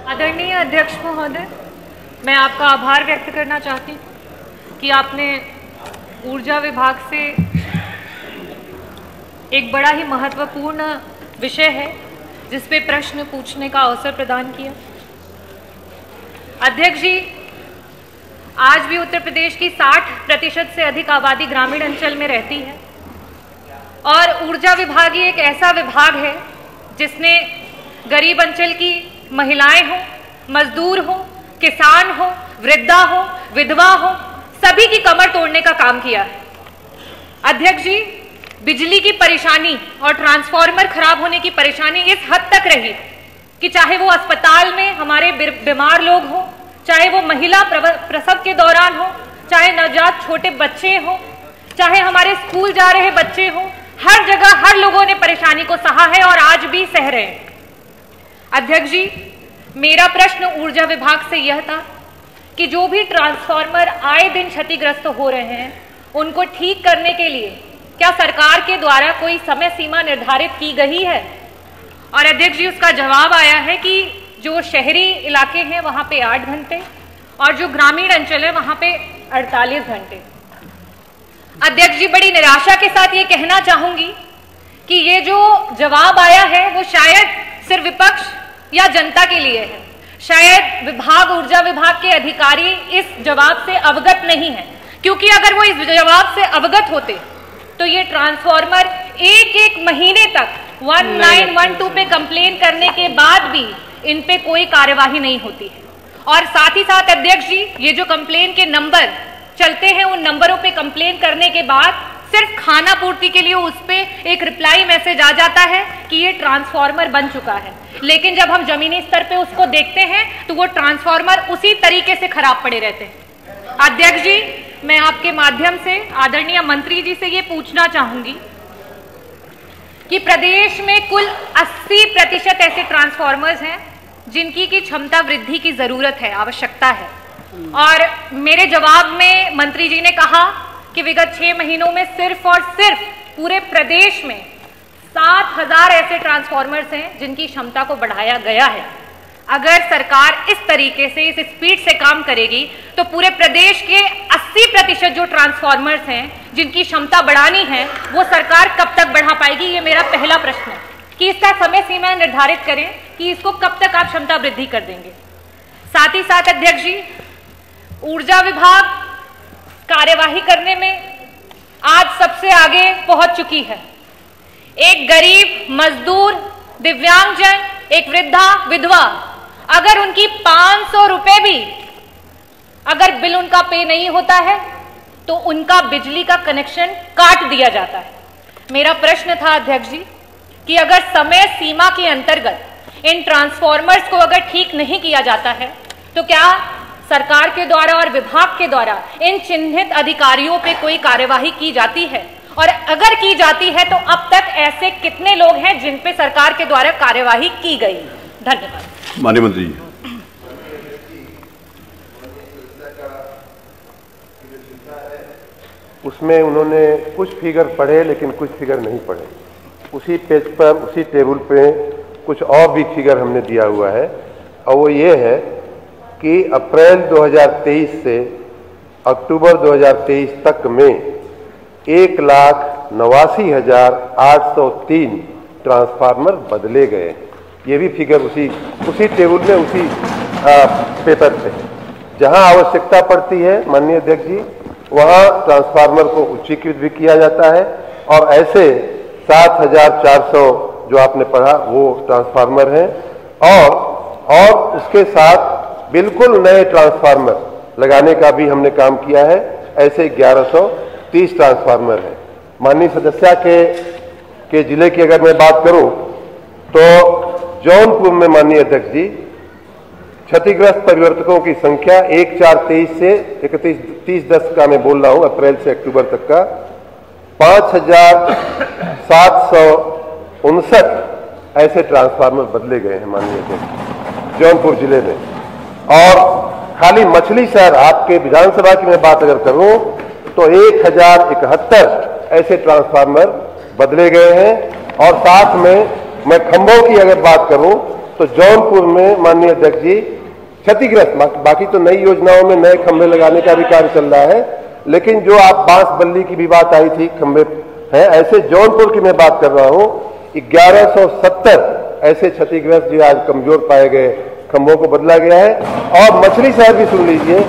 आदरणीय अध्यक्ष महोदय, मैं आपका आभार व्यक्त करना चाहती हूँ कि आपने ऊर्जा विभाग से एक बड़ा ही महत्वपूर्ण विषय है जिस पे प्रश्न पूछने का अवसर प्रदान किया। अध्यक्ष जी, आज भी उत्तर प्रदेश की 60% से अधिक आबादी ग्रामीण अंचल में रहती है और ऊर्जा विभाग ही एक ऐसा विभाग है जिसने गरीब अंचल की महिलाएं हो, मजदूर हो, किसान हो, वृद्धा हो, विधवा हो, सभी की कमर तोड़ने का काम किया है। अध्यक्ष जी, बिजली की परेशानी और ट्रांसफार्मर खराब होने की परेशानी इस हद तक रही कि चाहे वो अस्पताल में हमारे बीमार लोग हो, चाहे वो महिला प्रसव के दौरान हो, चाहे नवजात छोटे बच्चे हो, चाहे हमारे स्कूल जा रहे बच्चे हो, हर जगह हर लोगों ने परेशानी को सहा है और आज भी सह रहे हैं। अध्यक्ष जी, मेरा प्रश्न ऊर्जा विभाग से यह था कि जो भी ट्रांसफार्मर आए दिन क्षतिग्रस्त हो रहे हैं उनको ठीक करने के लिए क्या सरकार के द्वारा कोई समय सीमा निर्धारित की गई है? और अध्यक्ष जी, उसका जवाब आया है कि जो शहरी इलाके हैं वहां पे 8 घंटे और जो ग्रामीण अंचल है वहां पे 48 घंटे। अध्यक्ष जी, बड़ी निराशा के साथ ये कहना चाहूंगी कि ये जो जवाब आया है वो शायद सिर्फ विपक्ष या जनता के लिए है। शायद ऊर्जा विभाग के अधिकारी इस जवाब से अवगत नहीं है, क्योंकि अगर वो इस जवाब से अवगत होते तो ये ट्रांसफार्मर एक महीने तक 1912 पे कंप्लेन करने के बाद भी इन पे कोई कार्यवाही नहीं होती है। और साथ ही साथ अध्यक्ष जी, ये जो कंप्लेन के नंबर चलते हैं उन नंबरों पे कंप्लेन करने के बाद सिर्फ खाना पूर्ति के लिए उस पे एक रिप्लाई मैसेज आ जाता है कि ये ट्रांसफार्मर बन चुका है, लेकिन जब हम जमीनी स्तर पे उसको देखते हैं तो वो ट्रांसफार्मर उसी तरीके से खराब पड़े रहते हैं। अध्यक्ष जी, मैं आपके माध्यम से आदरणीय मंत्री जी से ये पूछना चाहूंगी कि प्रदेश में कुल 80% ऐसे ट्रांसफार्मर्स हैं जिनकी की क्षमता वृद्धि की जरूरत है, आवश्यकता है। और मेरे जवाब में मंत्री जी ने कहा कि विगत 6 महीनों में सिर्फ और सिर्फ पूरे प्रदेश में 7000 ऐसे ट्रांसफार्मर्स हैं जिनकी क्षमता को बढ़ाया गया है। अगर सरकार इस तरीके से, इस स्पीड से काम करेगी तो पूरे प्रदेश के 80% जो ट्रांसफार्मर्स हैं जिनकी क्षमता बढ़ानी है वो सरकार कब तक बढ़ा पाएगी? ये मेरा पहला प्रश्न है कि इसका समय सीमा निर्धारित करें कि इसको कब तक आप क्षमता वृद्धि कर देंगे। साथ ही साथ अध्यक्ष जी, ऊर्जा विभाग कार्यवाही करने में आज सबसे आगे पहुंच चुकी है। एक गरीब, मजदूर, दिव्यांगजन, एक वृद्धा, विधवा, अगर उनकी 500 रुपए भी अगर बिल उनका पे नहीं होता है तो उनका बिजली का कनेक्शन काट दिया जाता है। मेरा प्रश्न था अध्यक्ष जी कि अगर समय सीमा के अंतर्गत इन ट्रांसफार्मर्स को अगर ठीक नहीं किया जाता है तो क्या सरकार के द्वारा और विभाग के द्वारा इन चिन्हित अधिकारियों पे कोई कार्यवाही की जाती है? और अगर की जाती है तो अब तक ऐसे कितने लोग हैं जिन पे सरकार के द्वारा कार्यवाही की गई? धन्यवाद। माननीय मंत्री जी। उसमें उन्होंने कुछ फिगर पढ़े लेकिन कुछ फिगर नहीं पढ़े। उसी पेज पर, उसी टेबल पे कुछ और भी फिगर हमने दिया हुआ है और वो ये है कि अप्रैल 2023 से अक्टूबर 2023 तक में 1,89,803 ट्रांसफार्मर बदले गए। ये भी फिगर उसी टेबल में, उसी पेपर पे। जहां आवश्यकता पड़ती है माननीय अध्यक्ष जी, वहां ट्रांसफार्मर को उच्चीकृत भी किया जाता है और ऐसे 7,400 जो आपने पढ़ा वो ट्रांसफार्मर हैं और उसके साथ बिल्कुल नए ट्रांसफार्मर लगाने का भी हमने काम किया है। ऐसे 1130 ट्रांसफार्मर हैं। माननीय सदस्या के जिले की अगर मैं बात करूं तो जौनपुर में माननीय अध्यक्ष जी क्षतिग्रस्त परिवर्तकों की संख्या 1/4/23 से 31/10 का मैं बोल रहा हूं, अप्रैल से अक्टूबर तक का 5,759 ऐसे ट्रांसफार्मर बदले गए हैं माननीय अध्यक्ष जौनपुर जिले में। और खाली मछली शहर आपके विधानसभा की मैं बात अगर करूं तो 1071 ऐसे ट्रांसफार्मर बदले गए हैं। और साथ में मैं खंभों की अगर बात करूं तो जौनपुर में माननीय अध्यक्ष जी क्षतिग्रस्त, बाकी तो नई योजनाओं में नए खंभे लगाने का भी कार्य चल रहा है, लेकिन जो आप बांस बल्ली की भी बात आई थी, खंभे हैं, ऐसे जौनपुर की मैं बात कर रहा हूं, 1170 ऐसे क्षतिग्रस्त जो आज कमजोर पाए गए खंभों को बदला गया है। और मछली शहर भी सुन लीजिए,